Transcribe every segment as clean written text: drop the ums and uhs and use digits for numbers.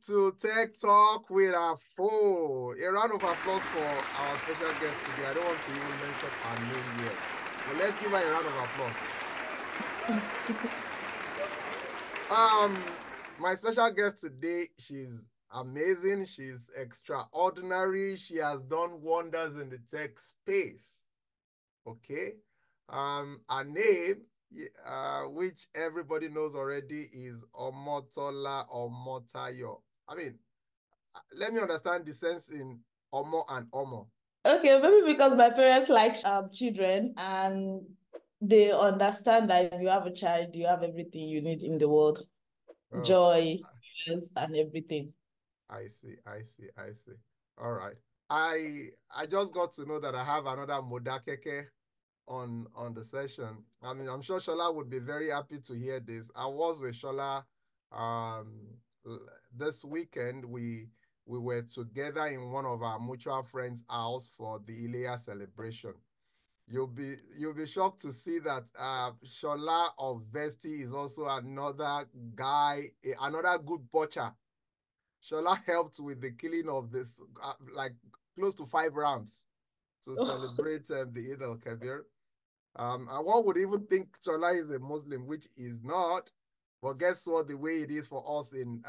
to Tech Talk with AFO. A round of applause for our special guest today. I don't want to even mention her name yet, but let's give her a round of applause. My special guest today, she's amazing. She's extraordinary. She has done wonders in the tech space. Okay. Her name, which everybody knows already, is Omotola Omotayo. I mean, let me understand the sense in Omo and Omo. Okay, maybe because my parents like children and they understand that if you have a child, you have everything you need in the world. Joy, and everything. I see. All right. I just got to know that I have another Modakeke on the session. I mean, I'm sure Shola would be very happy to hear this. I was with Shola this weekend. We were together in one of our mutual friends' house for the Ilea celebration. You'll be shocked to see that Shola of Vesti is also another guy, another good butcher. Shola helped with the killing of this like close to 5 rams to celebrate the Eid al-Kabir. And one would even think Shola is a Muslim, which is not. But guess what? The way it is for us in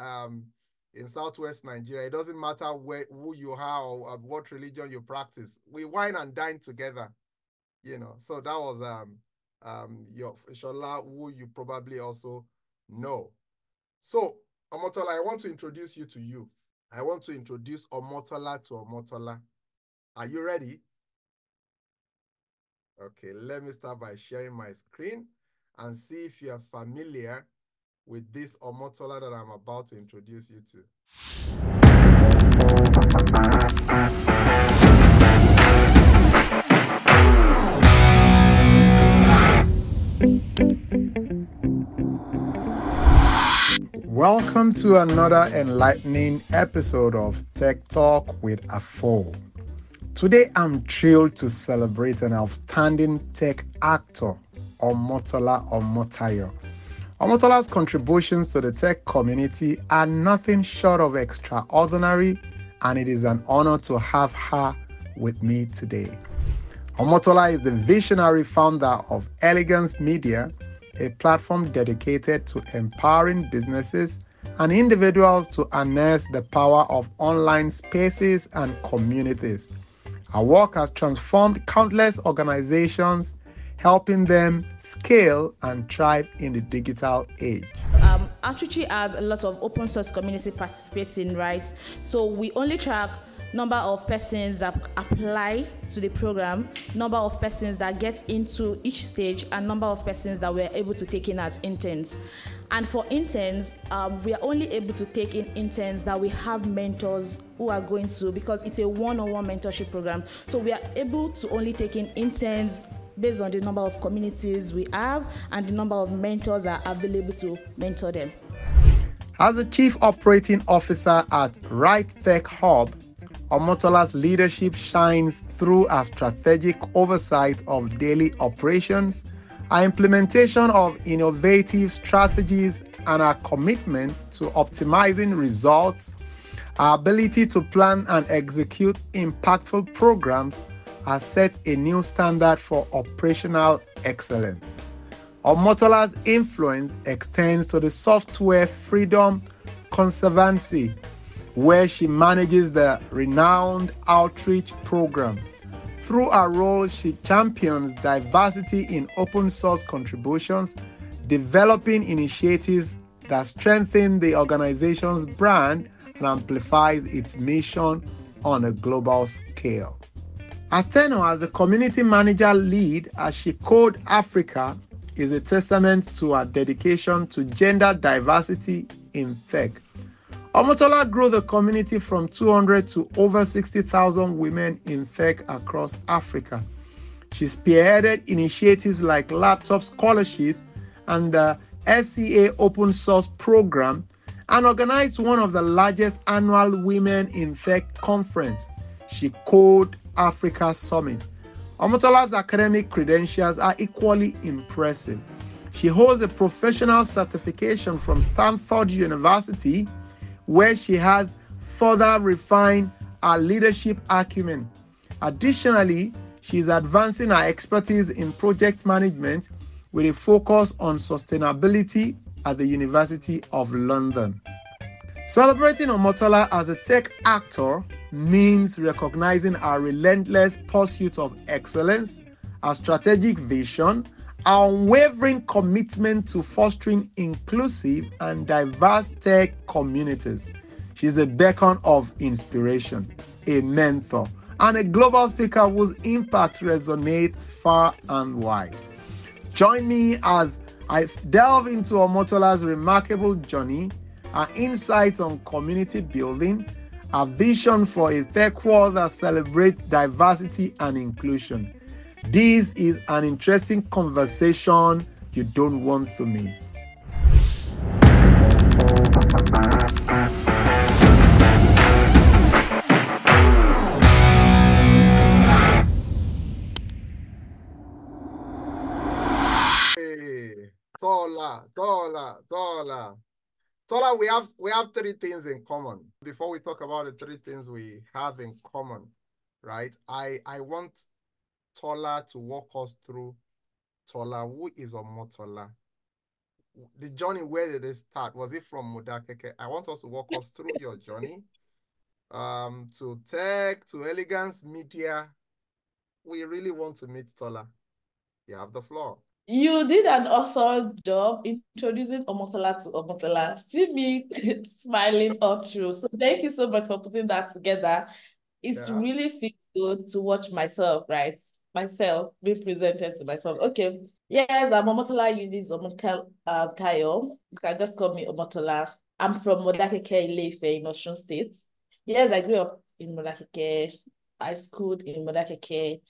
Southwest Nigeria, it doesn't matter who you are or what religion you practice. We wine and dine together. You know, so that was your Shola, who you probably also know. So, Omotola, I want to introduce you to you. I want to introduce Omotola to Omotola. Are you ready? Okay, let me start by sharing my screen and see if you are familiar with this Omotola that I'm about to introduce you to. Welcome to another enlightening episode of Tech Talk with AFO. Today, I'm thrilled to celebrate an outstanding tech actor, Omotola Omotayo. Omotola's contributions to the tech community are nothing short of extraordinary, and it is an honor to have her with me today. Omotola is the visionary founder of Elegance Media, a platform dedicated to empowering businesses and individuals to harness the power of online spaces and communities. Her work has transformed countless organizations, helping them scale and thrive in the digital age. Outreach has a lot of open source community participating, right? So we only track number of persons that apply to the program, number of persons that get into each stage, and number of persons that we're able to take in as interns. And for interns, we are only able to take in interns that we have mentors who are going to, because it's a one-on-one mentorship program. So we are able to only take in interns based on the number of communities we have and the number of mentors that are available to mentor them. As the Chief Operating Officer at Right Tech Hub, Omotola's leadership shines through a strategic oversight of daily operations, our implementation of innovative strategies, and our commitment to optimizing results. Our ability to plan and execute impactful programs has set a new standard for operational excellence. Omotola's influence extends to the Software Freedom Conservancy, where she manages the renowned outreach program. Through her role, she champions diversity in open source contributions, developing initiatives that strengthen the organization's brand and amplifies its mission on a global scale. Her tenure as the community manager lead at She Code Africa is a testament to her dedication to gender diversity in tech. Omotola grew the community from 200 to over 60,000 women in tech across Africa. She spearheaded initiatives like laptop scholarships and the SCA open source program and organized one of the largest annual Women in Tech conference, She Code Africa Summit. Omotola's academic credentials are equally impressive. She holds a professional certification from Stanford University, where she has further refined her leadership acumen. Additionally, she is advancing her expertise in project management with a focus on sustainability at the University of London. Celebrating Omotola as a tech actor means recognizing our relentless pursuit of excellence, our strategic vision, our unwavering commitment to fostering inclusive and diverse tech communities. She's a beacon of inspiration, a mentor, and a global speaker whose impact resonates far and wide. Join me as I delve into Omotola's remarkable journey, our insights on community building, our vision for a tech world that celebrates diversity and inclusion. This is an interesting conversation you don't want to miss. Hey, Tola, we have three things in common. Before we talk about the three things we have in common, right? I want Tola to walk us through Tola. Who is Omotola? The journey, where did it start? Was it from Modakeke? I want us to walk us through your journey to tech, to elegance media. We really want to meet Tola. You have the floor. You did an awesome job introducing Omotola to Omotola. See me smiling all through. So thank you so much for putting that together. It's really feels good to watch myself, right? Myself being presented to myself. Okay. Yes, I'm Omotola Eunice Omotayo. You can just call me Omotola. I'm from Modakeke, Ile-Ife in Osun State. Yes, I grew up in Modakeke. I schooled in Modakeke,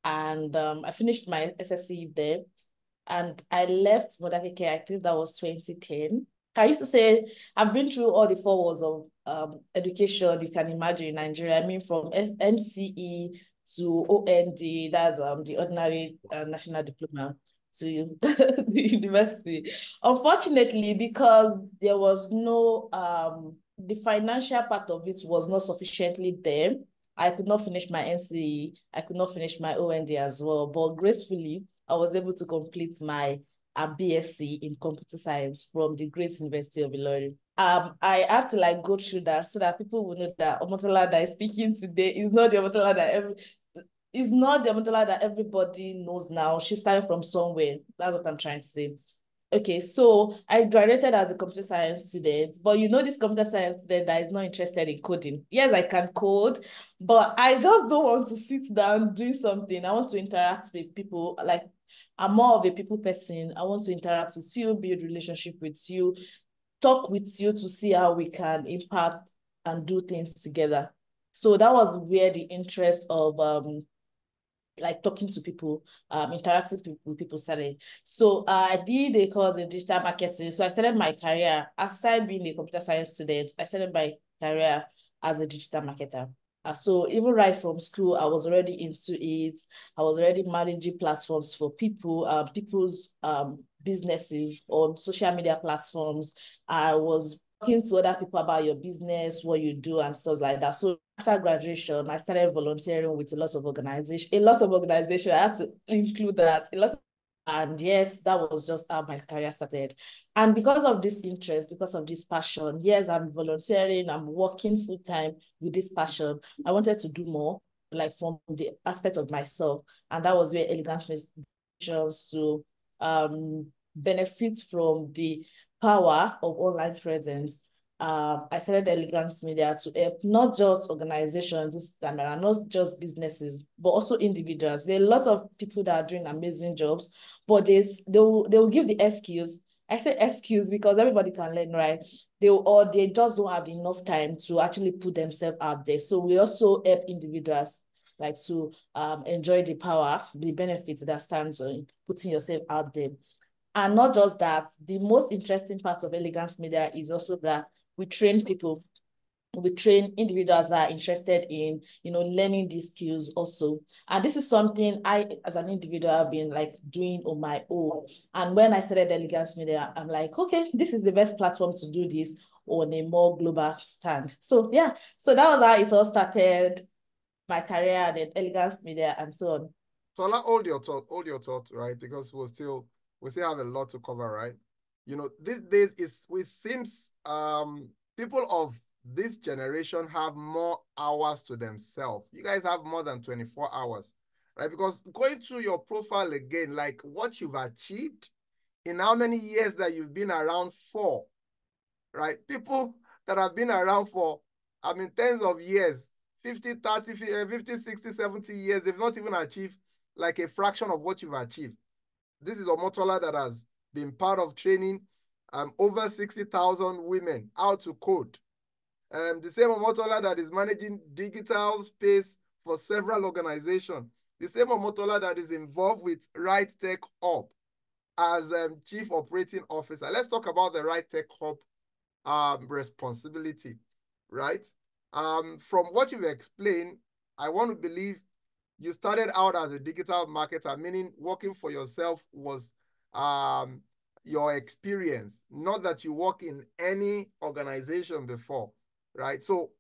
and I finished my SSC there. And I left Modakeke, I think that was 2010. I used to say, I've been through all the 4 walls of education you can imagine in Nigeria. I mean, from NCE to OND, that's the ordinary national diploma, to the university. Unfortunately, because there was no, the financial part of it was not sufficiently there, I could not finish my NCE, I could not finish my OND as well, but gracefully, I was able to complete my BSc in computer science from the Great University of Ilorin. I had to go through that so that people will know that Omotola that is speaking today is not the Omotola that everybody knows now. She started from somewhere. That's what I'm trying to say. Okay, so I graduated as a computer science student, but this computer science student that is not interested in coding. Yes, I can code, but I just don't want to sit down, do something. I want to interact with people. I'm more of a people person. I want to interact with you, build relationship with you, talk with you to see how we can impact and do things together. So that was where the interest of talking to people, interacting with people started. So I did a course in digital marketing. So I started my career, aside being a computer science student, I started my career as a digital marketer. So even right from school, I was already into it. I was already managing platforms for people, people's businesses on social media platforms. I was talking to other people about your business, what you do, and stuff like that. So after graduation, I started volunteering with a lot of organizations. I had to include that. And yes, that was just how my career started. And because of this interest, because of this passion, yes, I'm volunteering, I'm working full-time with this passion. I wanted to do more, from the aspect of myself. And that was where Elegance Missions to benefit from the power of online presence. I started Elegance Media to help not just organizations this time around, not just businesses, but also individuals. There are a lot of people that are doing amazing jobs, but they will give the excuse. I say excuse because everybody can learn, right? They just don't have enough time to actually put themselves out there. So we also help individuals to enjoy the power, the benefits that stands on putting yourself out there. And not just that, the most interesting part of Elegance Media is also that we train people. We train individuals that are interested in, learning these skills also. And this is something I, as an individual, have been doing on my own. And when I started Elegance Media, I'm like, okay, this is the best platform to do this. on a more global stand. So yeah, so that was how it all started, my career at Elegance Media and so on. So I'll hold your thought, right? Because we still have a lot to cover, right? These days it seems people of this generation have more hours to themselves. You guys have more than 24 hours, right? Because going through your profile again, like what you've achieved in how many years that you've been around for, right? People that have been around for, tens of years, 50, 30, 50, 60, 70 years, they've not even achieved like a fraction of what you've achieved. This is Omotola that has been part of training over 60,000 women how to code. The same Omotola that is managing digital space for several organizations. The same Omotola that is involved with Right Tech Hub as Chief Operating Officer. Let's talk about the Right Tech Hub responsibility, right? From what you've explained, I want to believe you started out as a digital marketer, meaning working for yourself was your experience, not that you work in any organization before, right? So,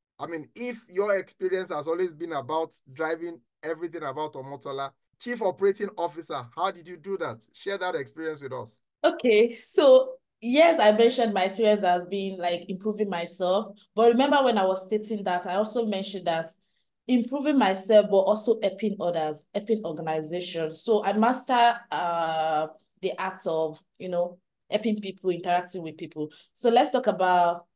if your experience has always been about driving everything about Omotola, Chief Operating Officer, how did you do that? Share that experience with us. Okay, so yes, I mentioned my experience as being like improving myself. But remember when I was stating that, I also mentioned that improving myself, but also helping others, helping organizations. So I master the act of, helping people, interacting with people. So let's talk about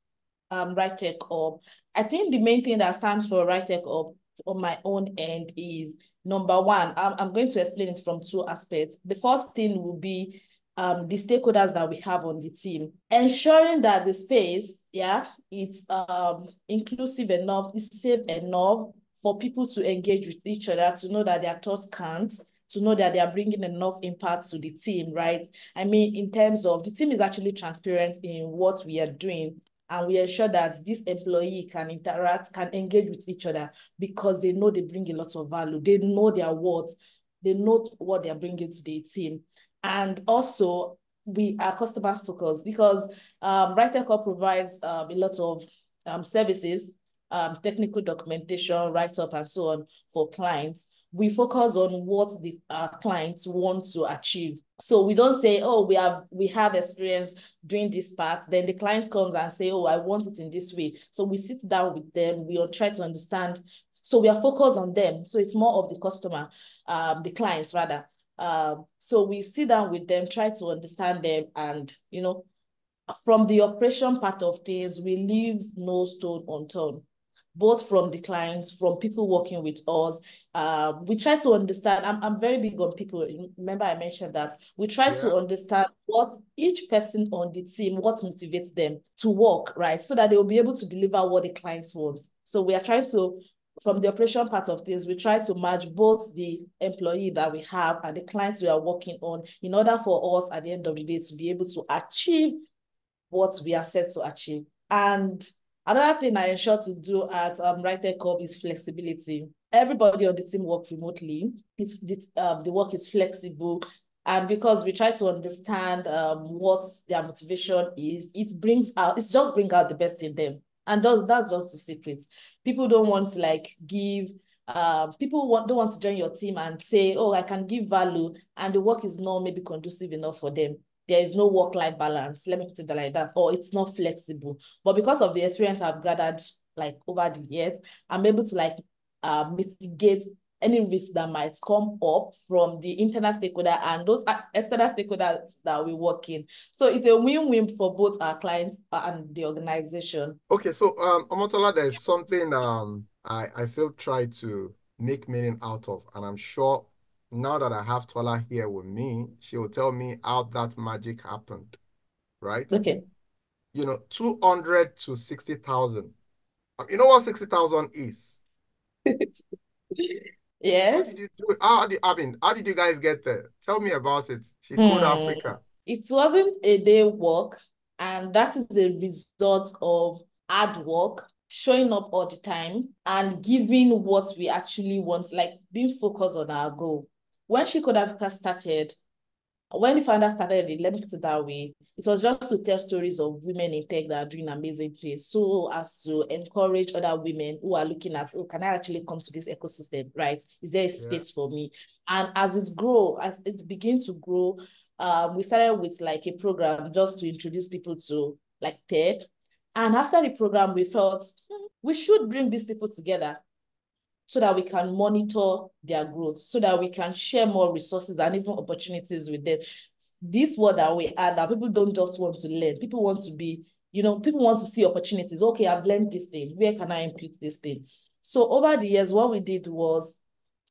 Right Tech Hub. I think the main thing that stands for Right Tech Hub on my own end is number one. I'm going to explain it from two aspects. The first thing will be the stakeholders that we have on the team, ensuring that the space, it's inclusive enough, it's safe enough for people to engage with each other, to know that their thoughts count, to know that they are bringing enough impact to the team, right? In terms of the team is actually transparent in what we are doing, and we ensure that this employee can interact, can engage with each other because they know they bring a lot of value. They know their worth. They know what they're bringing to the team. And also, we are customer focused because Writer-Corp provides a lot of services, technical documentation, write-up, and so on for clients. We focus on what the clients want to achieve. So we don't say, oh, we have experience doing this part. Then the client comes and say, oh, I want it in this way. So we sit down with them. We try to understand. So we are focused on them. So it's more of the customer, the clients rather. So we sit down with them, try to understand them, and from the operation part of things, we leave no stone unturned, both from the clients, from people working with us. We try to understand. I'm very big on people. Remember, I mentioned that we try to understand what each person on the team, what motivates them to work, right? So that they will be able to deliver what the clients want. So we are trying to, from the operation part of things, we try to match both the employee that we have and the clients we are working on in order for us at the end of the day to be able to achieve what we are set to achieve. And another thing I ensure to do at Writer-Corp is flexibility. Everybody on the team works remotely. The work is flexible. And because we try to understand what their motivation is, it just brings out the best in them. And that's just the secret. People don't want to give, don't want to join your team and say, oh, I can give value, and the work is not maybe conducive enough for them. There is no work-life balance, let me put it like that, or it's not flexible. But because of the experience I've gathered over the years, I'm able to mitigate any risk that might come up from the internal stakeholder and those external stakeholders that we work in. So it's a win-win for both our clients and the organization. Okay, so Omotola, there's something I still try to make meaning out of, and I'm sure now that I have Tola here with me, she will tell me how that magic happened, right? Okay. 200 to 60,000. You know what 60,000 is? Yes. How did you do it? How did you guys get there? Tell me about it. She called Africa. It wasn't a day work, and that is a result of hard work, showing up all the time, and giving what we actually want, being focused on our goal. When She Code Africa started, when the founder started it, let me put it that way, it was just to tell stories of women in tech that are doing amazing things, so as to encourage other women who are looking at, oh, can I actually come to this ecosystem, right? Is there a space for me? And as it begins to grow, we started with like a program just to introduce people to like tech. And after the program, we felt we should bring these people together so that we can monitor their growth, so that we can share more resources and even opportunities with them. This word that we add, that people don't just want to learn. People want to be, people want to see opportunities. Okay, I've learned this thing. Where can I impute this thing? So over the years, what we did was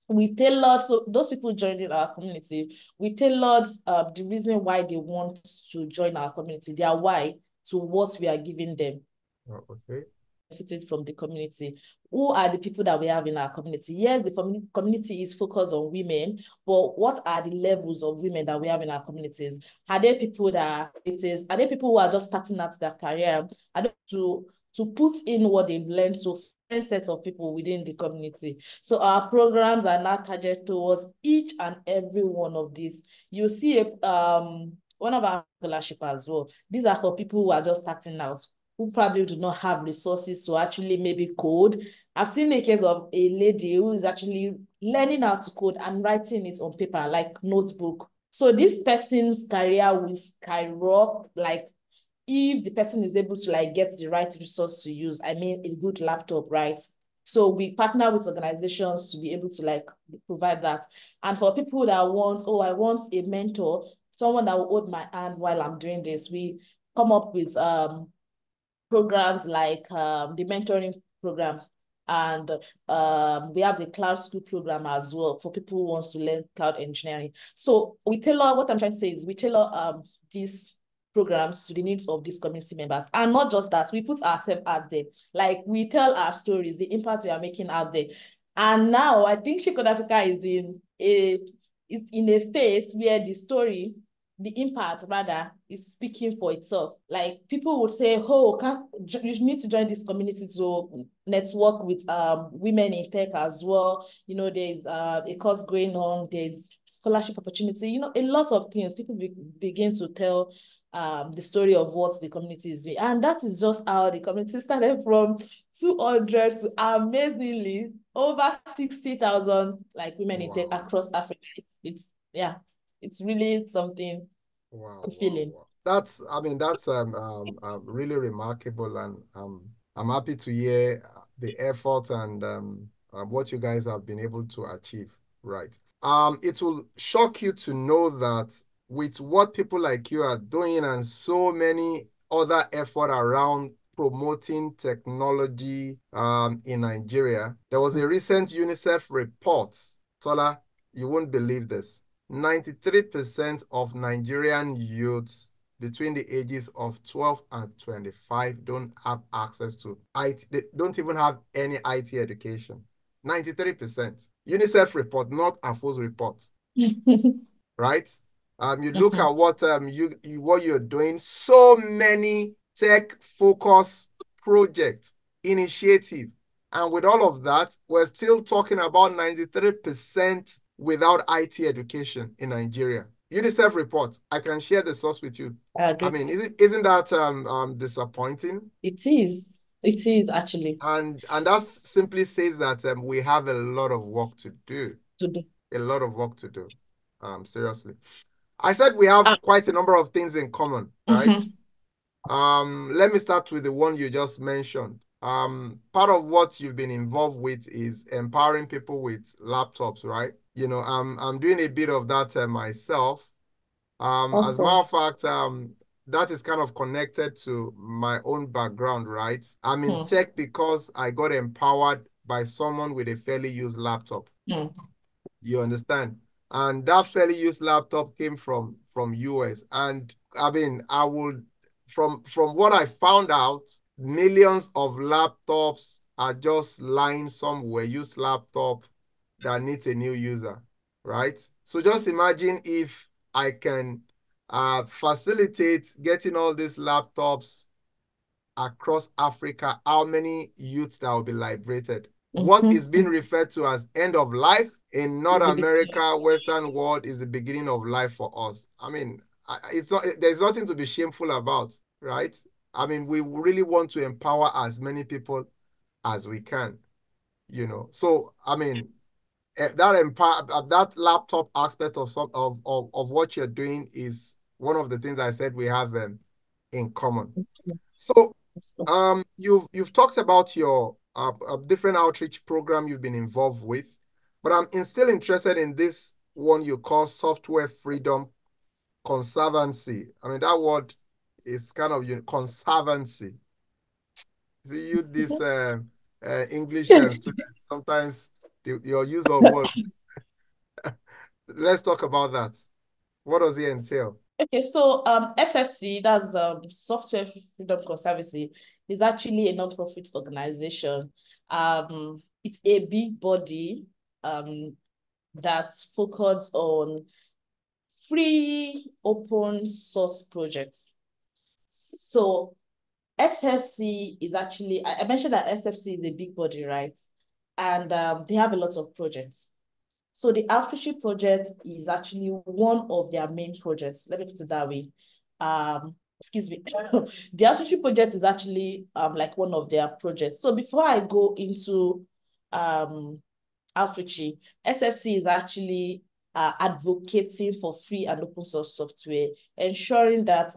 we tailored, so those people joining our community, we tailored the reason why they want to join our community, their why, to what we are giving them. Okay. Benefiting from the community. Who are the people that we have in our community? Yes, the community is focused on women, but what are the levels of women that we have in our communities? Are there people are there people who are just starting out their career? Are they to put in what they've learned, so different sets of people within the community? So our programs are now targeted towards each and every one of these. You see one of our scholarship as well. These are for people who are just starting out, who probably do not have resources to actually maybe code. I've seen a case of a lady who is actually learning how to code and writing it on paper, like notebook. So this person's career will skyrocket, like if the person is able to like get the right resource to use, I mean, a good laptop, right? So we partner with organizations to be able to like provide that. And for people that want, oh, I want a mentor, someone that will hold my hand while I'm doing this, we come up with programs like the mentoring program, and we have the cloud school program as well for people who wants to learn cloud engineering. So we tailor, what I'm trying to say is we tailor these programs to the needs of these community members. And not just that, we put ourselves out there. Like we tell our stories, the impact we are making out there. And now I think Shekod Africa is in a phase where the impact rather is speaking for itself. Like people would say, oh, you need to join this community to network with women in tech as well. There's a course going on, there's scholarship opportunity, a lot of things. People begin to tell the story of what the community is doing. And that is just how the community started, from 200 to amazingly over 60,000 like women in tech across Africa. It's really something fulfilling. Wow. That's really remarkable, and I'm happy to hear the effort and what you guys have been able to achieve. Right. It will shock you to know that with what people like you are doing and so many other effort around promoting technology in Nigeria, there was a recent UNICEF report. Tola, you won't believe this. 93% of Nigerian youths between the ages of 12 and 25 don't have access to IT. They don't even have any IT education. 93%. UNICEF report, not AFO's report. Right? You look at what what you're doing. So many tech focus projects, initiative, and with all of that, we're still talking about 93% without IT education in Nigeria. UNICEF report. I can share the source with you. I mean, isn't that disappointing? It is. It is actually. And that simply says that we have a lot of work to do. A lot of work to do. Seriously. I said we have quite a number of things in common, right? Let me start with the one you just mentioned. Part of what you've been involved with is empowering people with laptops, right? I'm doing a bit of that myself. Awesome. As a matter of fact, that is kind of connected to my own background, right? I'm in tech because I got empowered by someone with a fairly used laptop. You understand? And that fairly used laptop came from US. And I mean, I would, from what I found out, millions of laptops are just lying somewhere, used laptop that needs a new user, right? So just imagine if I can facilitate getting all these laptops across Africa, how many youths that will be liberated. what is being referred to as end of life in North America, Western world, is the beginning of life for us. I mean, it's not, there's nothing to be shameful about, right? I mean, we really want to empower as many people as we can, you know. So, I mean, that laptop aspect of what you're doing is one of the things I said we have in common. So, you've talked about your different outreach program you've been involved with, but I'm still interested in this one you call software freedom conservancy. I mean, that word is kind of conservancy. See, you this English students sometimes your use of word. Let's talk about that. What does it entail? Okay, so SFC, that's Software Freedom Conservancy, is actually a non-profit organization. It's a big body that's focused on free open source projects. So SFC is actually, I mentioned that SFC is a big body, right? And they have a lot of projects. So the outreach project is actually one of their main projects. Let me put it that way. Excuse me. The outreach project is actually like one of their projects. So before I go into outreach, SFC is actually advocating for free and open source software, ensuring that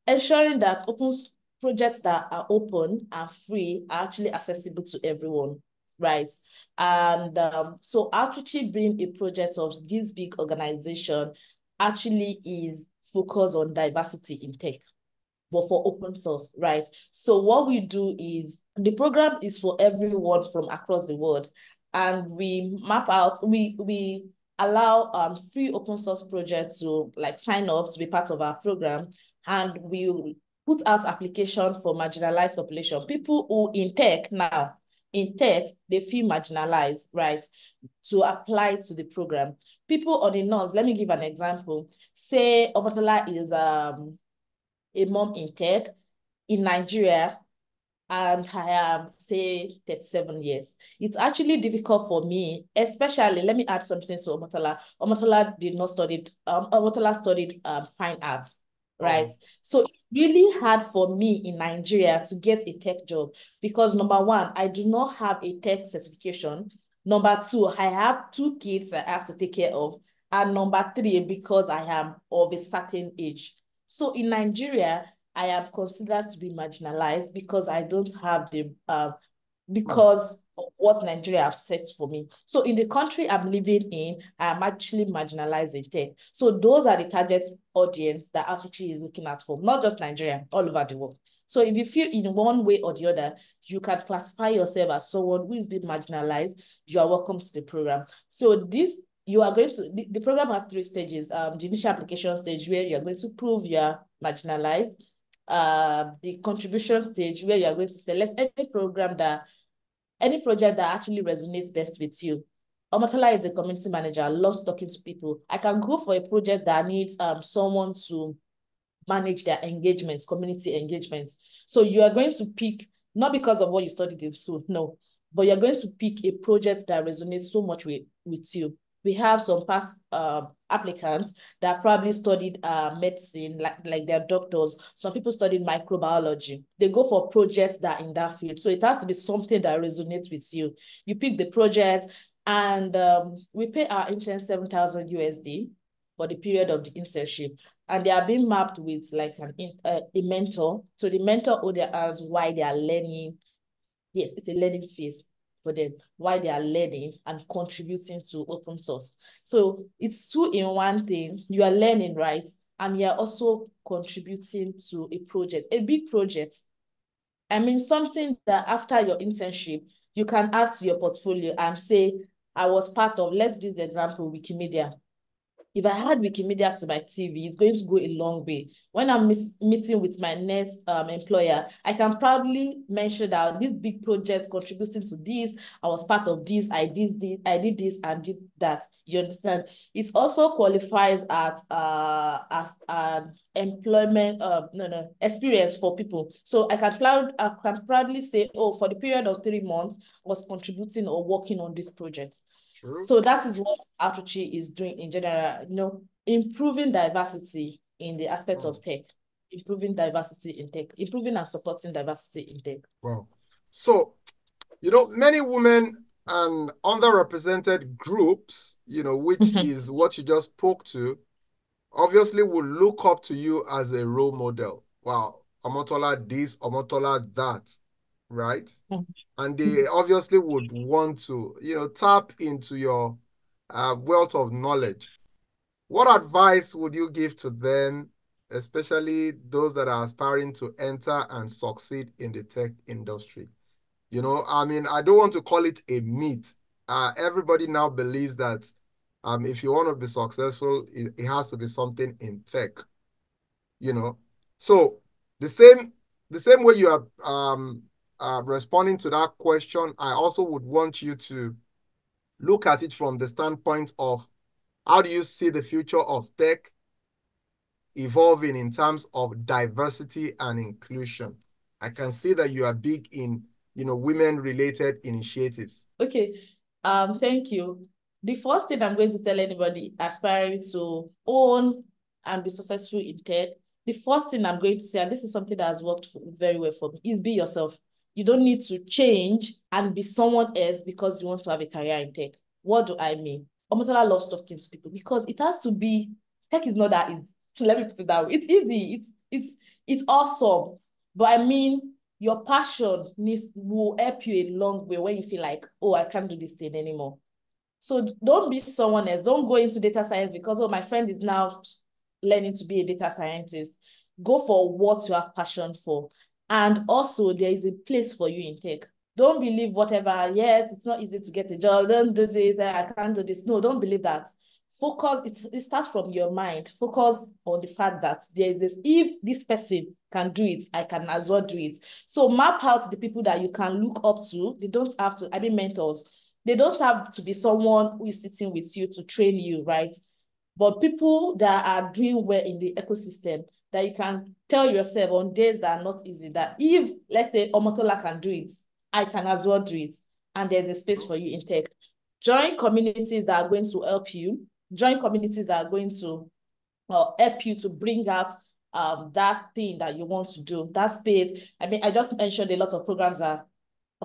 ensuring that open projects that are open and free are actually accessible to everyone, right? And so outreach being a project of this big organization actually is focused on diversity in tech, but for open source, right? So what we do is the program is for everyone from across the world, and we map out, we allow free open source projects to like sign up to be part of our program, and we put out application for marginalized population, people who in tech now, in tech, they feel marginalized, right, to apply to the program. People on the north, let me give an example. Say Omotola is a mom in tech in Nigeria, and I am, say, 37 years. It's actually difficult for me, especially, let me add something to Omotola. Omotola did not study, Omotola studied fine arts, right? Oh. So it's really hard for me in Nigeria to get a tech job because number one, I do not have a tech certification. Number two, I have 2 kids I have to take care of. And number three, because I am of a certain age. So in Nigeria, I am considered to be marginalized because I don't have the, because of what Nigeria have set for me. So in the country I'm living in, I am actually marginalized in tech. So those are the target audience that Asuchi is looking at for, not just Nigeria, all over the world. So if you feel in one way or the other, you can classify yourself as someone who is being marginalized, you are welcome to the program. So this, you are going to, the program has 3 stages. The initial application stage where you're going to prove you are marginalized. The contribution stage where you are going to select any project that actually resonates best with you. Omotola is a community manager, loves talking to people. I can go for a project that needs someone to manage their engagements, community engagements. So you are going to pick, not because of what you studied in school, no, but you're going to pick a project that resonates so much with you. We have some past applicants that probably studied medicine, like they're doctors. Some people studied microbiology. They go for projects that are in that field. So it has to be something that resonates with you. You pick the project, and we pay our interns 7,000 USD for the period of the internship. And they are being mapped with like a mentor. So the mentor holds their hands while they are learning. Yes, it's a learning phase for them, while they are learning and contributing to open source. So it's 2-in-1 thing. You are learning, right? And you are also contributing to a project, a big project. I mean, something that after your internship, you can add to your portfolio and say, I was part of, let's use the example, Wikimedia. if I had Wikimedia to my TV, it's going to go a long way. When I'm meeting with my next employer, I can proudly mention that this big project contributing to this, I was part of this, I did this and did that. You understand? It also qualifies as an employment experience for people. So I can proudly say, oh, for the period of 3 months, I was contributing or working on this project. True. So that is what Outreach is doing in general, improving diversity in the aspect of tech, improving diversity in tech, improving and supporting diversity in tech. Wow. So, many women and underrepresented groups, which is what you just spoke to, obviously will look up to you as a role model. Wow, Omotola this, Omotola that, right? And they obviously would want to, tap into your wealth of knowledge. What advice would you give to them, especially those that are aspiring to enter and succeed in the tech industry? I don't want to call it a myth. Everybody now believes that if you want to be successful, it has to be something in tech. So the same way you are responding to that question, I also would want you to look at it from the standpoint of how do you see the future of tech evolving in terms of diversity and inclusion? I can see that you are big in, women-related initiatives. Okay, thank you. The first thing I'm going to tell anybody aspiring to own and be successful in tech, the first thing I'm going to say, and this is something that has worked very well for me, is be yourself. You don't need to change and be someone else because you want to have a career in tech. What do I mean? Omotola loves talking to people because it has to be, tech is not that easy. Let me put it that way. It's easy. It's awesome. But I mean, your passion will help you a long way when you feel like, oh, I can't do this thing anymore. So don't be someone else. Don't go into data science because, oh, my friend is now learning to be a data scientist. Go for what you have passion for. And also, there is a place for you in tech. Don't believe whatever, yes, it's not easy to get a job. Don't do this, I can't do this. No, don't believe that. Focus, it starts from your mind. Focus on the fact that there is this, if this person can do it, I can as well do it. So map out the people that you can look up to. They don't have to, mentors. They don't have to be someone who is sitting with you to train you, right? But people that are doing well in the ecosystem, that you can tell yourself on days that are not easy, that if, let's say, Omotola can do it, I can as well do it. And there's a space for you in tech. Join communities that are going to help you. Join communities that are going to help you to bring out that thing that you want to do, that space. I mean, I just mentioned a lot of programs that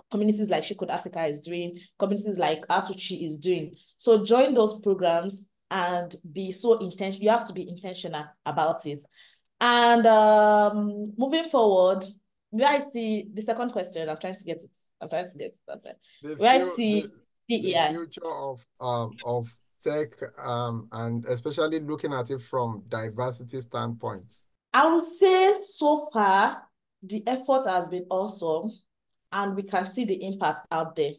communities like She-Could-Africa is doing, communities like Outreach is doing. So join those programs and be so intentional. You have to be intentional about it. And moving forward, where I see the second question, I'm trying to get it. Where I see the future of tech and especially looking at it from diversity standpoints. I would say so far the effort has been awesome and we can see the impact out there.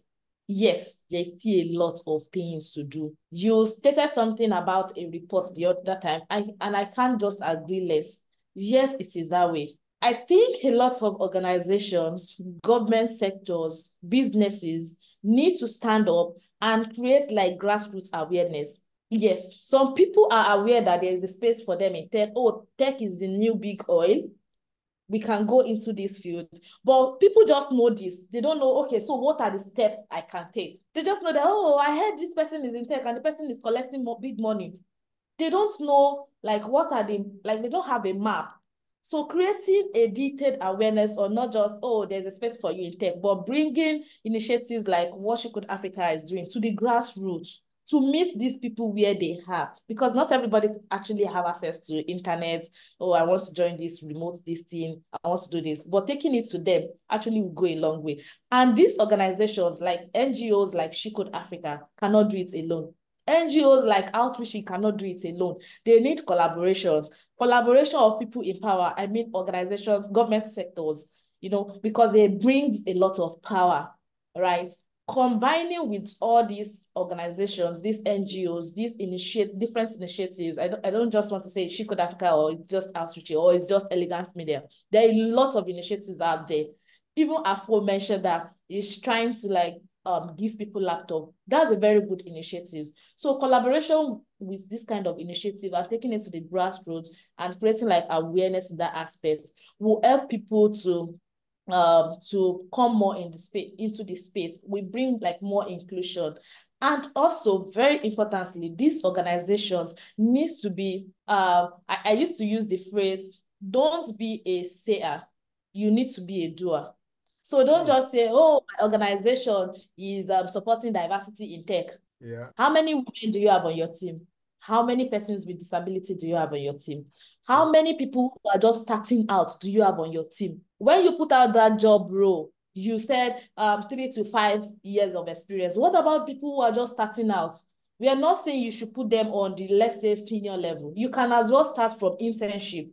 Yes, there's still a lot of things to do. You stated something about a report the other time, and I can't just agree less. Yes, it is that way. I think a lot of organizations, government sectors, businesses need to stand up and create like grassroots awareness. Yes, some people are aware that there is a space for them in tech. Oh, tech is the new big oil. We can go into this field. But people just know this. They don't know, okay, so what are the steps I can take? They just know that, oh, I heard this person is in tech and the person is collecting big money. They don't know, like, what are they, like, they don't have a map. So creating a detailed awareness or not just, oh, there's a space for you in tech, but bringing initiatives like what She-Could-Africa is doing to the grassroots to meet these people where they are, because not everybody actually have access to internet. Oh, I want to join this remote this thing, I want to do this, but taking it to them actually will go a long way. And these organizations like NGOs like She-Could-Africa cannot do it alone. NGOs like Outreach cannot do it alone. They need collaborations of people in power. I mean, organizations, government sectors, because they bring a lot of power, right? combining with all these organizations, these NGOs, these different initiatives. I don't just want to say She Could Africa or it's just Outreach or it's just Elegance Media. There are a lot of initiatives out there. Even AFO mentioned that he's trying to like give people laptop. That's a very good initiative. So collaboration with this kind of initiative and taking it to the grassroots and creating like awareness in that aspect will help people to come more in the space into the space. We bring like more inclusion. And also, very importantly, these organizations needs to be, I used to use the phrase, don't be a sayer, you need to be a doer. So don't just say, oh, my organization is supporting diversity in tech. Yeah. How many women do you have on your team? How many persons with disability do you have on your team? How many people who are just starting out do you have on your team? When you put out that job role, you said 3 to 5 years of experience. What about people who are just starting out? We are not saying you should put them on the, let's say, senior level. You can as well start from internship.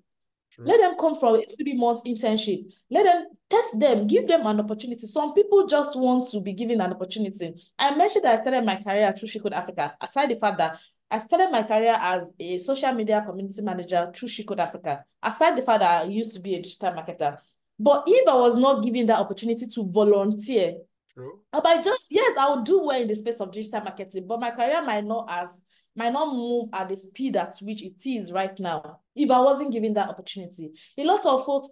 Let them come from a 3-month internship. Let them test them, give them an opportunity. Some people just want to be given an opportunity. I mentioned that I started my career through She Could Africa, aside the fact that I started my career as a social media community manager through She Could Africa, aside the fact that I used to be a digital marketer. But if I was not given that opportunity to volunteer, yes, I would do well in the space of digital marketing, but my career might not move at the speed at which it is right now if I wasn't given that opportunity. A lot of folks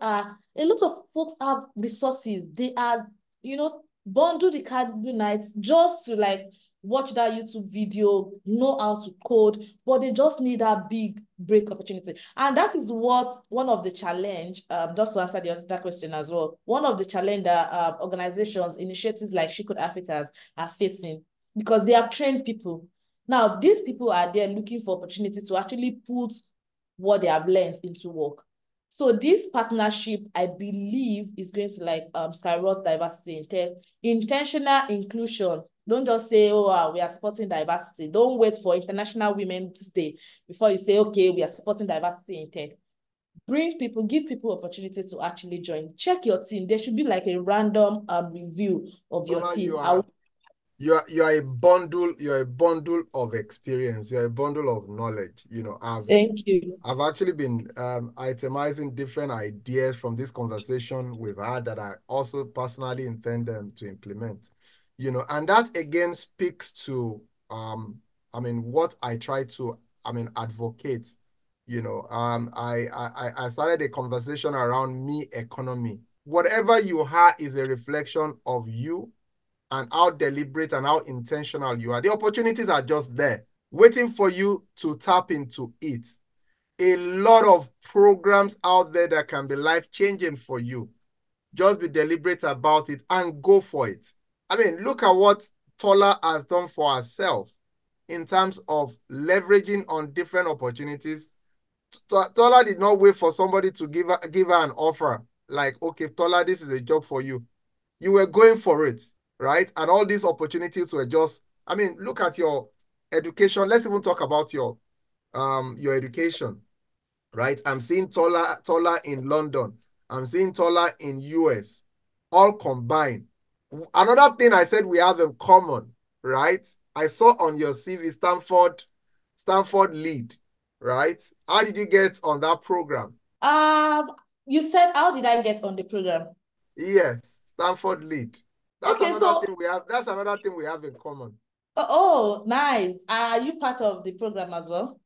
have resources. They are, bundle the candle nights just to like watch that YouTube video, know how to code, but they just need that big break opportunity. And that is what one of the challenge, just to answer the other question as well, one of the challenge that organizations, initiatives like She Could Africans are facing, because they have trained people. Now, these people are there looking for opportunity to actually put what they have learned into work. So this partnership, I believe, is going to like skyrocket diversity in tech, intentional inclusion. Don't just say, oh, we are supporting diversity. Don't wait for International Women's Day before you say, okay, we are supporting diversity in tech. Bring people, give people opportunities to actually join. Check your team. There should be like a random review of your team. You're a bundle of experience. You're a bundle of knowledge. Thank you. I've actually been itemizing different ideas from this conversation we've had that I also personally intend to implement. And that again speaks to what I try to advocate. I started a conversation around me economy. Whatever you have is a reflection of you and how deliberate and how intentional you are. The opportunities are just there, waiting for you to tap into it. A lot of programs out there that can be life-changing for you. Just be deliberate about it and go for it. Look at what Tola has done for herself in terms of leveraging on different opportunities. Tola did not wait for somebody to give her an offer like, okay, Tola, this is a job for you. You were going for it, right? And all these opportunities were just, look at your education. Let's even talk about your education, right? I'm seeing Tola in London. I'm seeing Tola in US, all combined. Another thing I said we have in common, right? I saw on your CV Stanford lead, right? How did you get on that program? You said, how did I get on the program? Yes, Stanford lead. That's another thing we have in common. Oh, nice. Are you part of the program as well?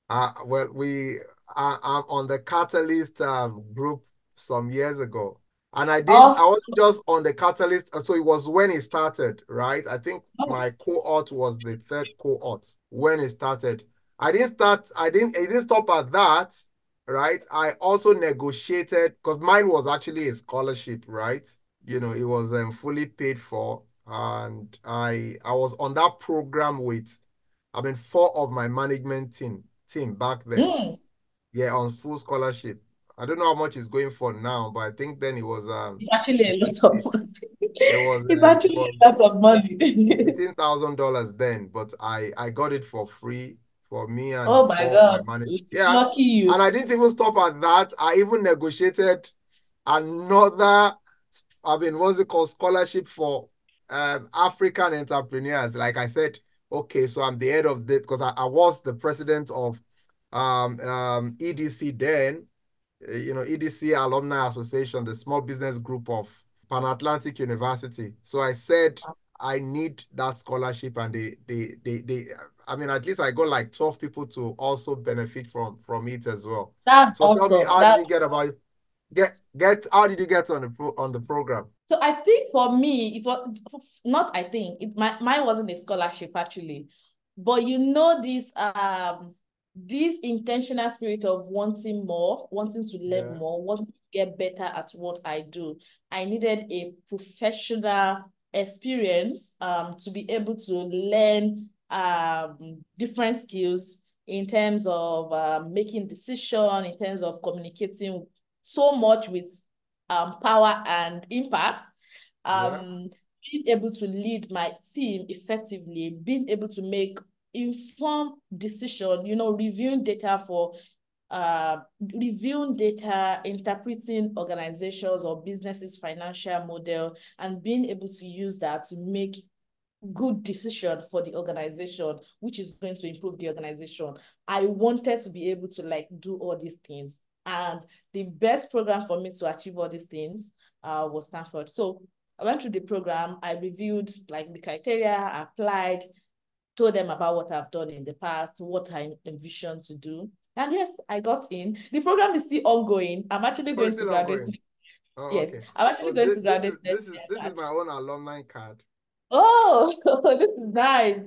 Well, I'm on the Catalyst group some years ago. And I wasn't just on the Catalyst, so it was when it started, right? I think my cohort was the 3rd cohort when it started. It didn't stop at that, right? I also negotiated, because mine was actually a scholarship, right? It was fully paid for. And I was on that program with, 4 of my management team back then. Yeah, on full scholarship. I don't know how much it's going for now, but I think then it was it's actually a lot of money. It's actually a lot of money. $18,000 then, but I got it for free for me and oh my 4 God. of my managers. Yeah. Lucky you. And I didn't even stop at that. I even negotiated another, what's it called, scholarship for African entrepreneurs. Like I said, okay, so I'm the head of the, because I was the president of EDC then, EDC Alumni Association, the small business group of Pan-Atlantic University. So I said I need that scholarship, and they I mean, at least I got like 12 people to also benefit from it as well. That's So tell me, awesome. how did you get about how did you get on the program? So I think for me, it was not, I think, mine wasn't a scholarship actually. But this intentional spirit of wanting more, wanting to learn Yeah. more, wanting to get better at what I do. I needed a professional experience to be able to learn different skills in terms of making decision, in terms of communicating so much with power and impact, Yeah. being able to lead my team effectively, being able to make informed decision, reviewing data, interpreting organizations or businesses' financial model, and being able to use that to make good decision for the organization, which is going to improve the organization. I wanted to be able to like do all these things. And the best program for me to achieve all these things was Stanford. So I went through the program, I reviewed like the criteria, applied, told them about what I've done in the past, what I envision to do. And yes, I got in. The program is still ongoing. I'm actually Oh, it's going to still graduate. ongoing. Oh, Yes, okay. I'm So actually going to graduate next year. this is my own alumni card. Oh, this is nice.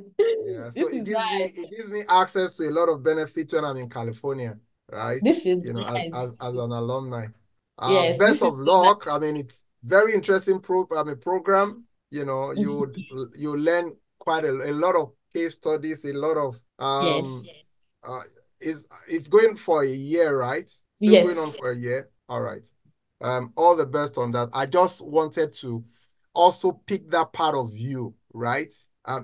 Yeah, so This is nice. it gives me access to a lot of benefits when I'm in California, right? This is You know, nice. as an alumni. Yes, Best this is of so nice. luck. I mean, it's very interesting program. You know, you learn quite a lot of case studies, a lot of Yes. uh it's going for a year, right? Still going on Yes. for a year. All right. All the best on that. I just wanted to also pick that part of you, right?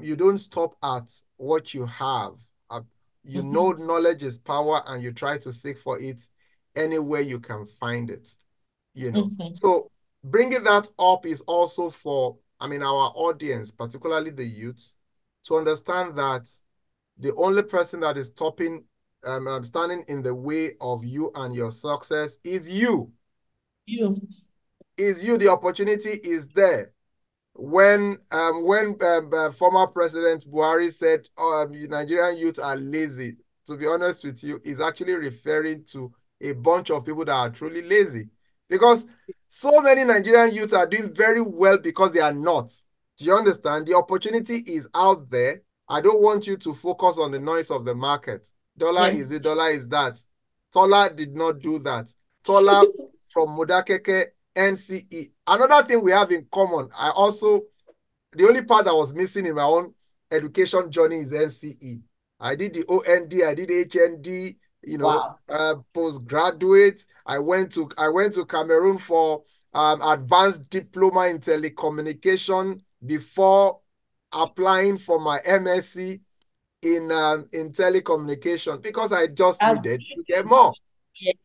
You don't stop at what you have. Uh, you know, Mm-hmm. knowledge is power, and you try to seek for it anywhere you can find it, you know. Mm-hmm. So bringing that up is also for, I mean, our audience, particularly the youth, to understand that the only person that is standing in the way of you and your success is you. You. Is you. The opportunity is there. When former President Buhari said Nigerian youth are lazy, to be honest with you, is actually referring to a bunch of people that are truly lazy. Because so many Nigerian youth are doing very well because they are not. Do you understand? The opportunity is out there. I don't want you to focus on the noise of the market. Dollar Yeah. is it, dollar is that. Tola did not do that. Tola from Modakeke, NCE. Another thing we have in common, the only part that was missing in my own education journey is NCE. I did the OND, I did HND, Wow. postgraduate. I went to Cameroon for advanced diploma in telecommunication before applying for my MSc in telecommunication, because I just That's, needed to get more. yes.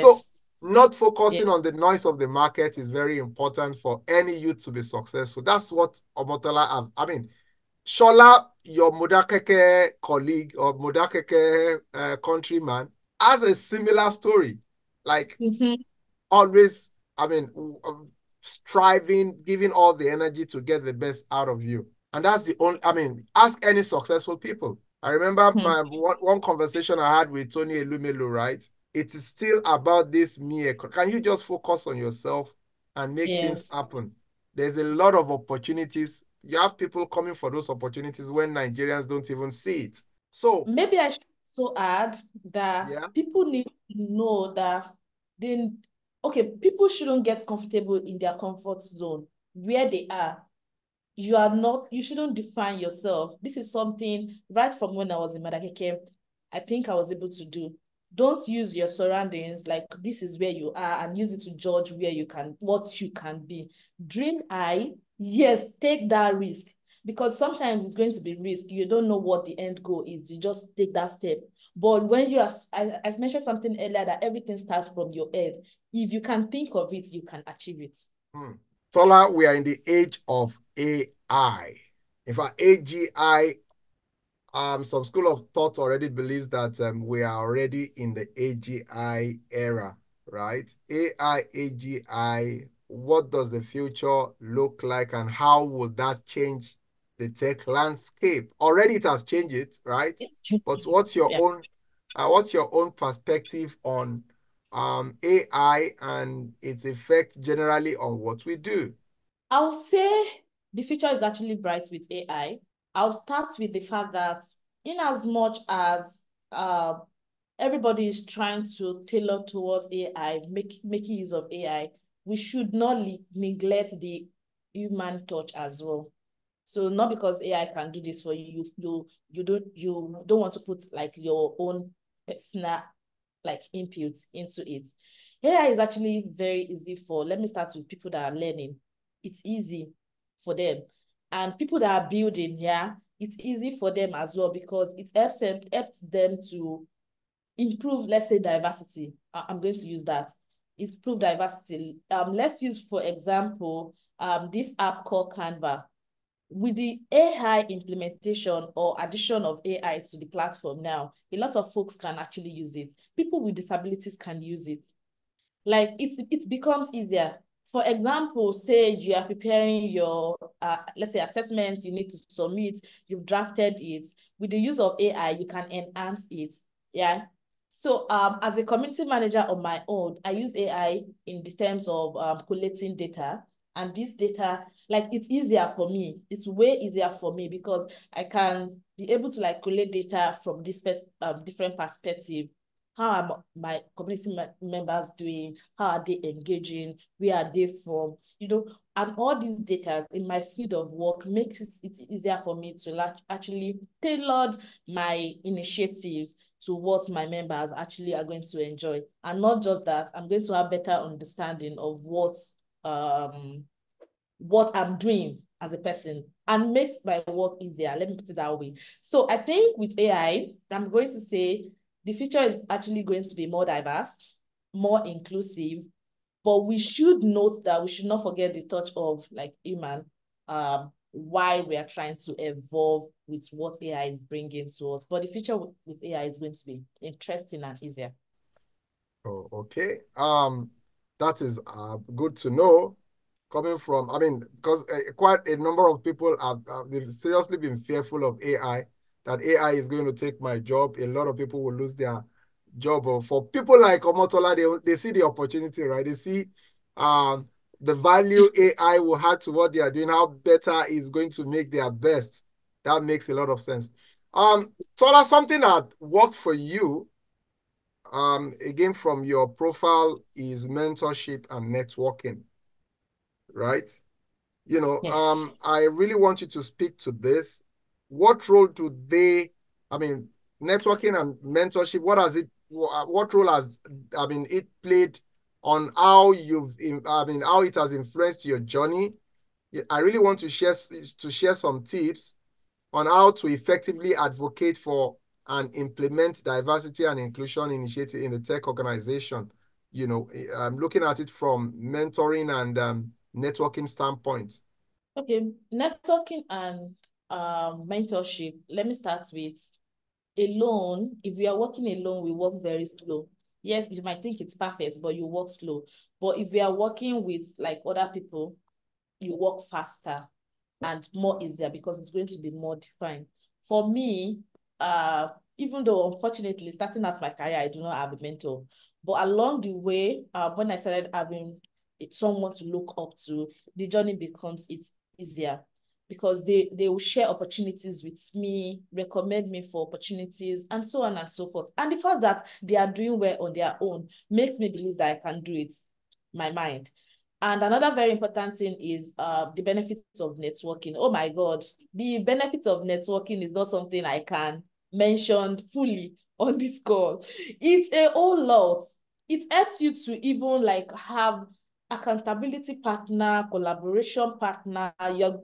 So Yes. not Yes. focusing on the noise of the market is very important for any youth to be successful. That's what Omotola have. I mean, Shola, your Modakeke colleague or Modakeke countryman, has a similar story. Like, Mm-hmm. always, I mean, striving, giving all the energy to get the best out of you. And that's the only, I mean, ask any successful people. I remember Mm-hmm. my one conversation I had with Tony Elumelu, right? It is still about this mere. Can you just focus on yourself and make things Yes. happen? There's a lot of opportunities. You have people coming for those opportunities when Nigerians don't even see it. So, Maybe I should also add that yeah. people need to know that they, okay, people shouldn't get comfortable in their comfort zone where they are. You shouldn't define yourself. This is something right from when I was in Madakeke, I think I was able to do. Don't use your surroundings like this is where you are and use it to judge what you can be. Dream high, yes, take that risk, because sometimes it's going to be risk. You don't know what the end goal is. You just take that step. But when I mentioned something earlier that everything starts from your head. If you can think of it, you can achieve it. Tola, we are in the age of AI. In fact, AGI, some school of thought already believes that we are already in the AGI era, right? AI, AGI, what does the future look like and how will that change the tech landscape? Already it has changed it, right? But Yeah. what's your own perspective on AI and its effect generally on what we do? I'll say the future is actually bright with AI. I'll start with the fact that in as much as everybody is trying to tailor towards AI, making use of AI, we should not neglect the human touch as well. So not because AI can do this for you, you don't want to put like your own personal like input into it. AI is actually very easy for, let me start with people that are learning. It's easy for them. And people that are building, yeah, it's easy for them as well because it helps them to improve, let's say, diversity. I'm going to use that. Improve diversity. Let's use, for example, this app called Canva. With the AI implementation or addition of AI to the platform now, a lot of folks can actually use it. People with disabilities can use it. Like it becomes easier. For example, say you are preparing your, let's say, assessment, you need to submit, you've drafted it. With the use of AI, you can enhance it. Yeah. So as a community manager on my own, I use AI in the terms of collecting data. And this data, like it's easier for me. It's way easier for me because I can be able to like collect data from this different perspective. How are my community members doing? How are they engaging? Where are they from? You know, and all these data in my field of work makes it easier for me to actually tailor my initiatives to what my members actually are going to enjoy. And not just that, I'm going to have better understanding of what I'm doing as a person and makes my work easier. Let me put it that way. So I think with AI, I'm going to say the future is actually going to be more diverse, more inclusive, but we should note that we should not forget the touch of like human while we are trying to evolve with what AI is bringing to us. But the future with AI is going to be interesting and easier. Oh, okay. That is good to know. Coming from, I mean, because quite a number of people have they've seriously been fearful of AI, that AI is going to take my job. A lot of people will lose their job. Or for people like Omotola, they see the opportunity, right? They see um, the value AI will add to what they are doing, how better is going to make their best. That makes a lot of sense. Tola, something that worked for you, again, from your profile is mentorship and networking, right? Yes. I really want you to speak to this. What role do they, I mean, networking and mentorship, what role has, it played on how how it has influenced your journey? I really want to share some tips on how to effectively advocate for and implement diversity and inclusion initiative in the tech organization. I'm looking at it from mentoring and networking standpoint. Okay, networking and mentorship. Let me start with alone. If we are working alone, we work very slow. Yes, you might think it's perfect, but you work slow. But if we are working with like other people, you work faster and more easier because it's going to be more defined. For me, uh, even though unfortunately starting as my career, I do not have a mentor, but along the way, when I started having someone to look up to, the journey becomes it's easier because they will share opportunities with me, recommend me for opportunities, and so on and so forth. And the fact that they are doing well on their own makes me believe that I can do it, my mind. And another very important thing is the benefits of networking. Oh my God, the benefits of networking is not something I can mention fully on this call. It's a whole lot. It helps you to even like have accountability partner, collaboration partner.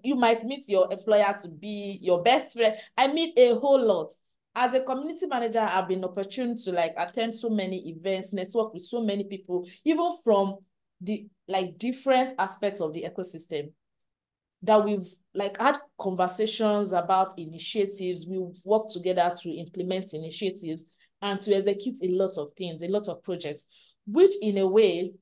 You might meet your employer to be your best friend. I mean a whole lot. As a community manager, I've been opportune to like attend so many events, network with so many people, even from the like different aspects of the ecosystem. that we've like had conversations about initiatives. We work together to implement initiatives and to execute a lot of things, a lot of projects, which in a way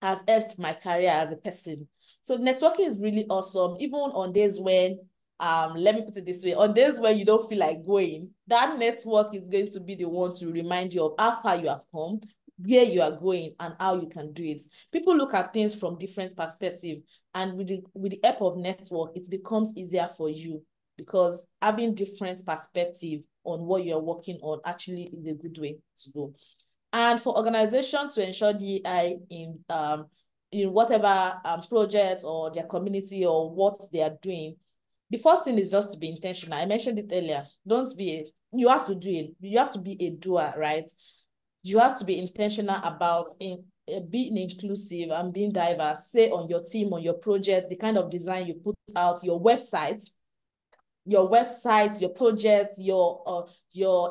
has helped my career as a person. So networking is really awesome, even on days when, let me put it this way, on days when you don't feel like going, that network is going to be the one to remind you of how far you have come, where you are going, and how you can do it. People look at things from different perspectives, and with the help of network, it becomes easier for you, because having different perspective on what you're working on actually is a good way to go. And for organizations to ensure DEI in whatever project or their community or what they are doing, the first thing is just to be intentional. I mentioned it earlier. You have to do it. You have to be a doer, right? You have to be intentional about being inclusive and being diverse. Say on your team, on your project, the kind of design you put out, your website, your projects, your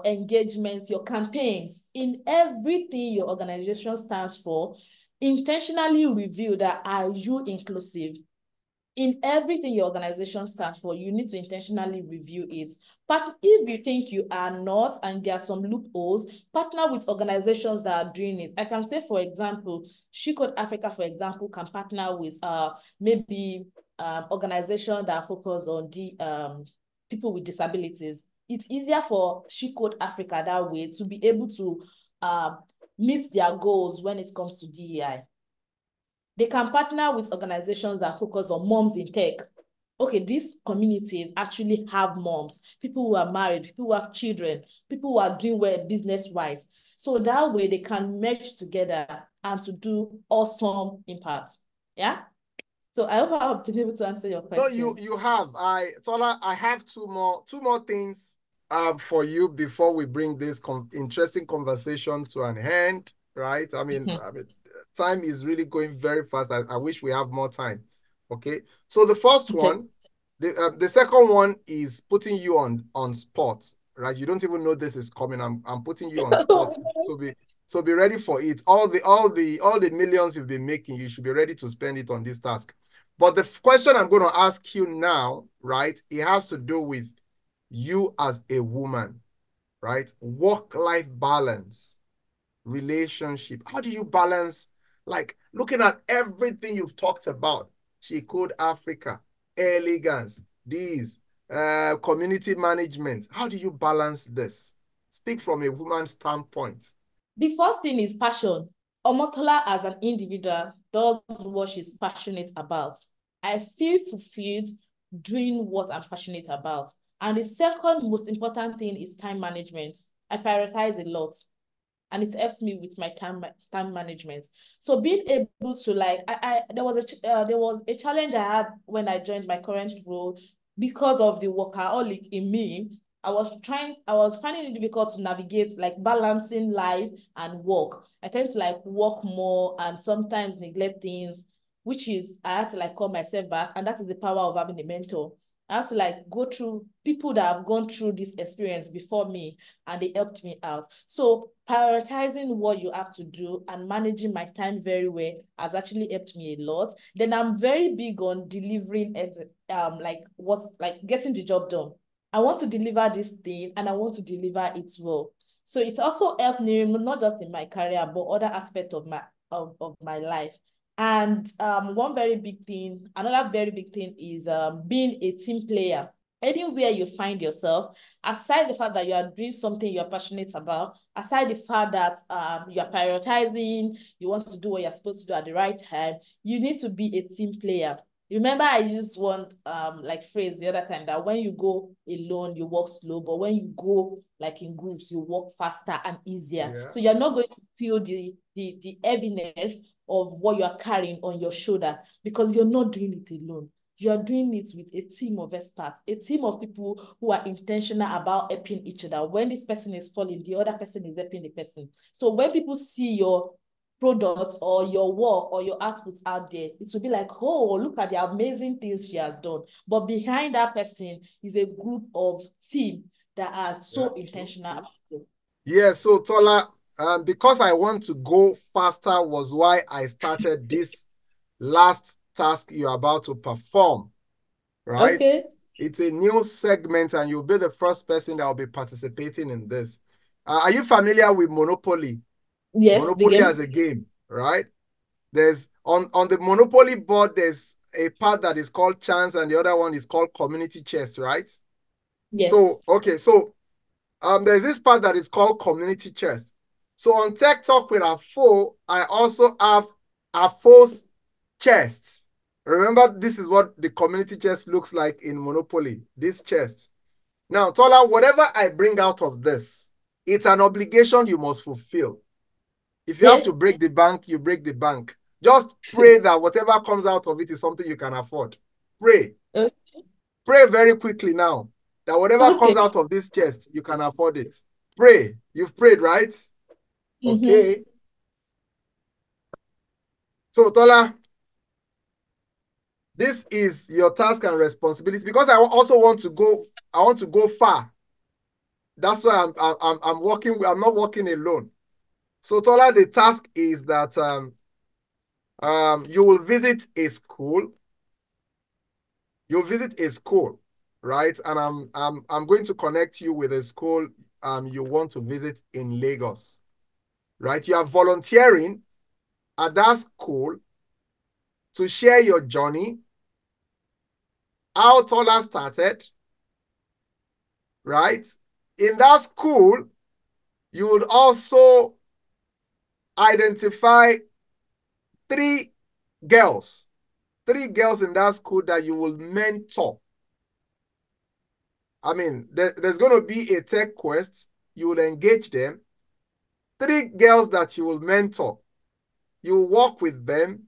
engagements, your campaigns, in everything your organization stands for, intentionally review that, are you inclusive? In everything your organization stands for, you need to intentionally review it. But if you think you are not, and there are some loopholes, partner with organizations that are doing it. I can say, for example, She Code Africa, for example, can partner with maybe organizations that are focused on the people with disabilities. It's easier for She Code Africa that way to be able to meet their goals when it comes to DEI. They can partner with organizations that focus on moms in tech. Okay, these communities actually have moms, people who are married, people who have children, people who are doing well business-wise. So that way they can merge together and to do awesome impact. Yeah. So I hope I've been able to answer your question. No, you have. Tola, I have two more things for you before we bring this interesting conversation to an end, right? I mean, time is really going very fast. I wish we have more time. Okay. So the first one, the second one is putting you on spot, right? You don't even know this is coming. I'm putting you on spot. So be ready for it. All the millions you've been making, you should be ready to spend it on this task. But the question I'm going to ask you now, right, it has to do with you as a woman, right? Work-life balance, relationship. How do you balance, like, looking at everything you've talked about? She Code Africa, elegance, these, community management. How do you balance this? Speak from a woman's standpoint. The first thing is passion. Omotola as an individual does what she's passionate about. I feel fulfilled doing what I'm passionate about. And the second most important thing is time management. I prioritize a lot, and it helps me with my time management. So being able to, like, there was a challenge I had when I joined my current role because of the workaholic in me. I was finding it difficult to navigate, like, balancing life and work. I tend to like work more and sometimes neglect things, which is, I had to like call myself back. And that is the power of having a mentor. I have to like go through people that have gone through this experience before me, and they helped me out. So prioritizing what you have to do and managing my time very well has actually helped me a lot. Then I'm very big on delivering getting the job done. I want to deliver this thing, and I want to deliver it well. So it also helped me, not just in my career, but other aspects of my life. And another very big thing is being a team player. Anywhere you find yourself, aside the fact that you are doing something you're passionate about, aside the fact that you're prioritizing, you want to do what you're supposed to do at the right time, you need to be a team player. Remember, I used one phrase the other time that when you go alone, you walk slow, but when you go like in groups, you walk faster and easier. Yeah. So you're not going to feel the heaviness of what you are carrying on your shoulder, because you're not doing it alone. You are doing it with a team of experts, a team of people who are intentional about helping each other. When this person is falling, the other person is helping the person. So when people see your product or your work or your output out there, it will be like, oh, look at the amazing things she has done. But behind that person is a group of team that are so intentional about it. Yeah, so Tola, because I want to go faster was why I started this last task you're about to perform. right? Okay. It's a new segment, and you'll be the first person that will be participating in this. Are you familiar with Monopoly? Yes, the Monopoly game. as a game, right? There's on the Monopoly board, there's a part that is called chance, and the other one is called community chest, right? So, Yes. okay, so there's this part that is called community chest. So on Tech Talk with AFO, I also have AFO's chest. Remember, this is what the community chest looks like in Monopoly, this chest. Now, Tola, whatever I bring out of this, it's an obligation you must fulfill. If you have Yeah. to break the bank, you break the bank. Just pray that whatever comes out of it is something you can afford. Pray. Pray very quickly now that whatever comes Okay. out of this chest, you can afford it. Pray. You've prayed, right? Mm-hmm. Okay. So, Tola, this is your task and responsibility because I also want to go. I want to go far. That's why I'm working. I'm not working alone. So, Tola, the task is that you will visit a school. You'll visit a school, right? And I'm going to connect you with a school you want to visit in Lagos, right? You are volunteering at that school to share your journey, how Tola started, right? In that school, you would also identify three girls, three girls in that school that you will mentor. I mean, there's going to be a tech quest. You will engage them. Three girls that you will mentor. You work with them,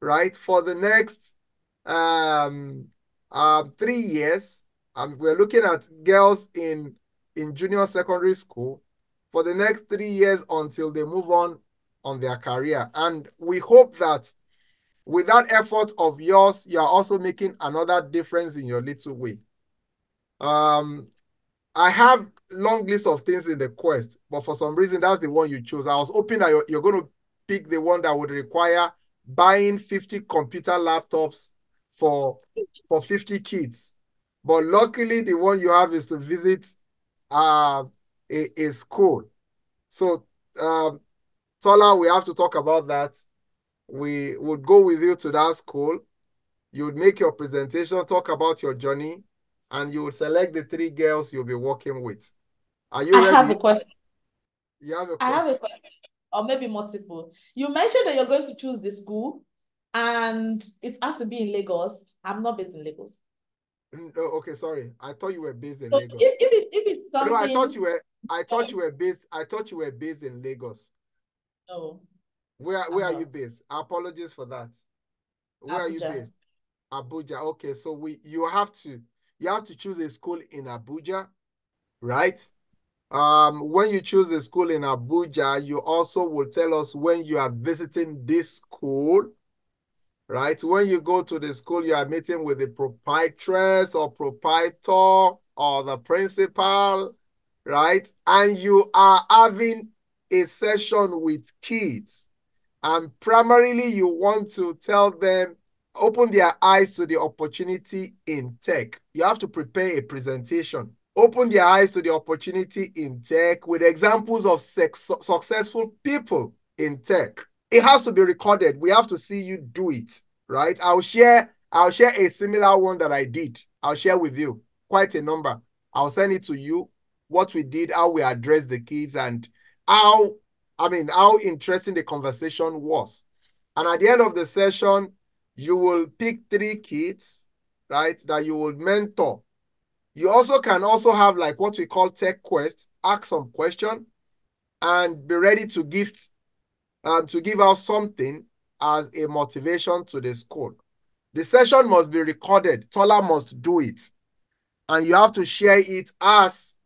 right, for the next 3 years. We're looking at girls in junior secondary school for the next 3 years until they move on their career. And we hope that with that effort of yours, you're also making another difference in your little way. Um, I have long list of things in the quest, but for some reason, that's the one you chose. I was hoping that you're going to pick the one that would require buying 50 computer laptops for 50 kids. But luckily, the one you have is to visit uh, a school. So, Tola, we have to talk about that. We would go with you to that school. You would make your presentation, talk about your journey, and you would select the three girls you'll be working with. Are you I have ready? a question. You have a I have a question. question, or maybe multiple. You mentioned that you're going to choose the school, and it has to be in Lagos. I'm not based in Lagos. Oh, okay, sorry. I thought you were based in So Lagos. if it's No, I thought something, you were. I thought you were based. I thought you were based in Lagos. no, Where I'm are you not. based? Apologies for that. Where are you Abuja. based? Abuja. Okay, so you have to choose a school in Abuja, right? When you choose a school in Abuja, you also will tell us when you are visiting this school, right? When you go to the school, you are meeting with the proprietress or proprietor or the principal, right? And you are having a session with kids. And primarily, you want to tell them, open their eyes to the opportunity in tech. You have to prepare a presentation. Open their eyes to the opportunity in tech with examples of successful people in tech. It has to be recorded. We have to see you do it, right? I'll share a similar one that I did. I'll share with you quite a number. I'll send it to you, what we did, how we addressed the kids, and how how interesting the conversation was. And at the end of the session, you will pick three kids, right, that you will mentor. You also can also have like what we call tech quest, ask some question and be ready to give out something as a motivation to the school. The session must be recorded. Tola must do it. And you have to share it as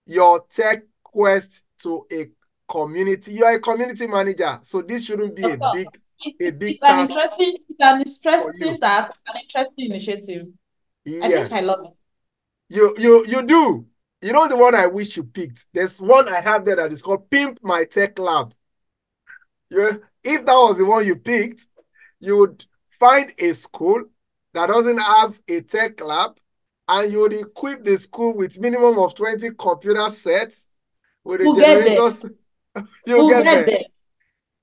your tech quest to a community. You are a community manager, so this shouldn't be Of course. a It's big an task interesting, for you. task, an interesting initiative. I think I Yes, love it. you do. You know the one I wish you picked. There's one I have there that is called Pimp My Tech Lab. If that was the one you picked, you would find a school that doesn't have a tech lab, and you would equip the school with minimum of 20 computer sets with the generators, you'll get there.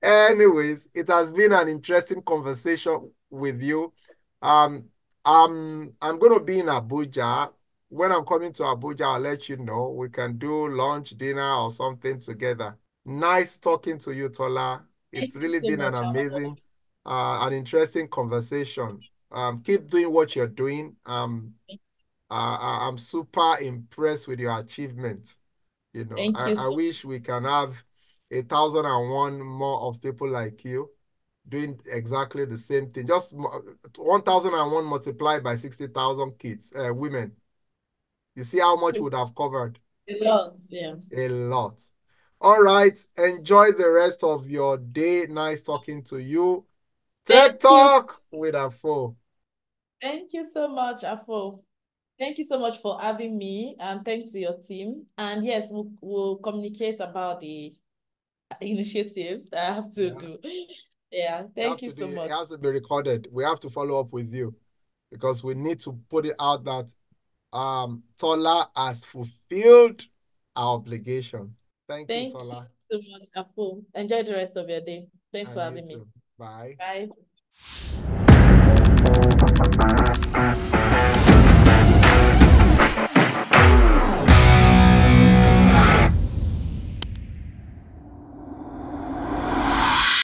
Anyways, it has been an interesting conversation with you. I'm going to be in Abuja. When I'm coming to Abuja, I'll let you know. We can do lunch, dinner, or something together. Nice talking to you, Tola. It's really been an amazing, an interesting conversation. Keep doing what you're doing. I'm super impressed with your achievements. You know, I wish we can have 1,001 more of people like you doing exactly the same thing. Just 1,001 multiplied by 60,000 kids, women. You see how much would have covered? A lot, yeah. A lot. All right. Enjoy the rest of your day. Nice talking to you. Tech Talk with AFO. Thank you so much, AFO. Thank you so much for having me, and thanks to your team. And yes, we'll communicate about the initiatives that I have to do. Yeah, thank you so much. It has to be recorded. We have to follow up with you because we need to put it out that Tola has fulfilled our obligation. Thank you, Tola. Thank you so much, AFO. Enjoy the rest of your day. Thanks for having me. Bye. Bye.